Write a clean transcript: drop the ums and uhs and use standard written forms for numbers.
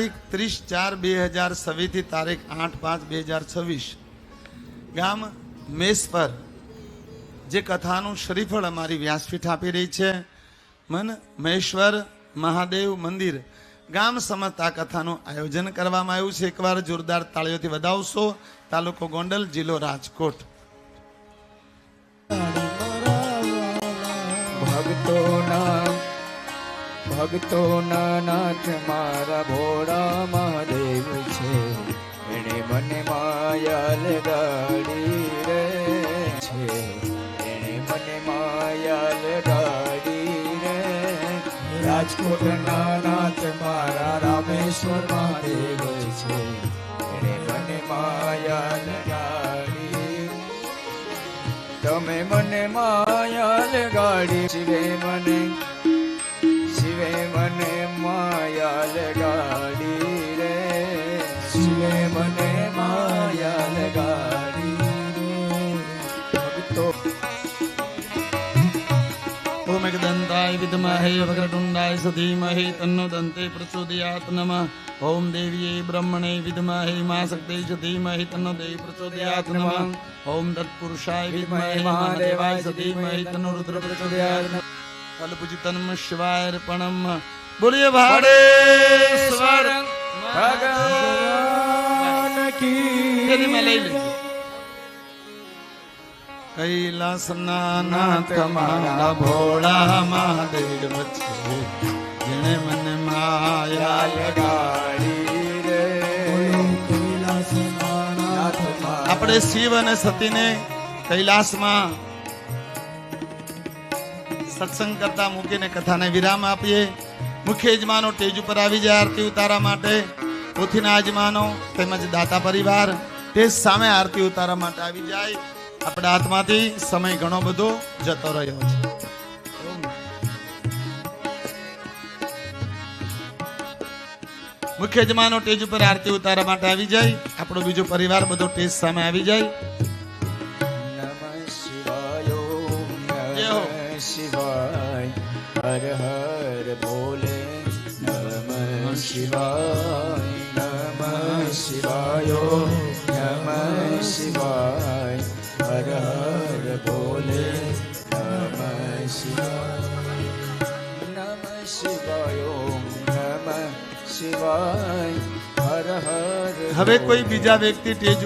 30/4/2026 થી તારીખ 8/5/2026 ગામ મેસપર જે કથાનું શ્રીફળ અમારી વ્યાસપીઠ આપી રહી છે મન મહેશ્વર મહાદેવ મંદિર ગામ સમત આ કથાનું આયોજન કરવામાં આવ્યું છે। એકવાર જોરદાર તાળીઓથી વધાવશો। તાલુકો ગોંડલ, જિલ્લો રાજકોટ। ભક્તોના નાથ મારા ભોળા મહાદેવ છે, એણે મને માયા લગાડી રે છે, એણે મને માયા લગાડી રે। રાજકોટના નાથ મારા રામેશ્વર મહાદેવ છે, એણે મને માયા લગાડી। તમે મને માયા લગાડી, શિવે મને માયા લગાડી રે, શિવે મને માયા લગાડી રે। ભક્તો ઓમ એકદંતાય વિદ્મહે વક્રતુંડાય ધીમહિ તન્નો દંતે પ્રચોદયાત। નમઃ ઓમ દેવીએ બ્રહ્મણે વિદ્મહે મા શક્તિય ધીમહિ તન્નો દેવી પ્રચોદયાત। નમઃ ઓમ તત્પુરુષાય વિદ્મહે મહાદેવાય ધીમહિ તન્નો રુદ્ર પ્રચોદયાત। ફલપૂજિતનમ શિવાય અર્પણમ। બોલીએ ભાડેશ્વર ભગવાન કી લઈ લેજો। કૈલાસના નાથ મારા ભોળા મહાદેવ છે, જેણે મને માયા લગાડી રે। આપણે શિવ અને સતીને કૈલાસમાં સત્સંગ કરતા મૂકીને કથાને વિરામ આપીએ। મુખ્ય યજમાનો સ્ટેજ ઉપર આવી જાય આરતી ઉતારવા માટે। પોથીના યજમાનો તેમજ દાતા પરિવાર તે સામે આરતી ઉતારવા માટે આવી જાય। આપણા હાથમાંથી સમય ઘણો બધો જતો રહ્યો છે। મુખ્ય યજમાનો સ્ટેજ ઉપર આરતી ઉતારવા માટે આવી જાય। આપણો બીજો પરિવાર બધો સ્ટેજ સામે આવી જાય। હર હર બોલે, નમઃ શિવાય, નમઃ શિવાય, નમઃ શિવાય, હર હર બોલે, નમઃ શિવાય, નમઃ શિવાય, નમઃ શિવાય, હર હર। હવે કોઈ બીજા વ્યક્તિ સ્ટેજ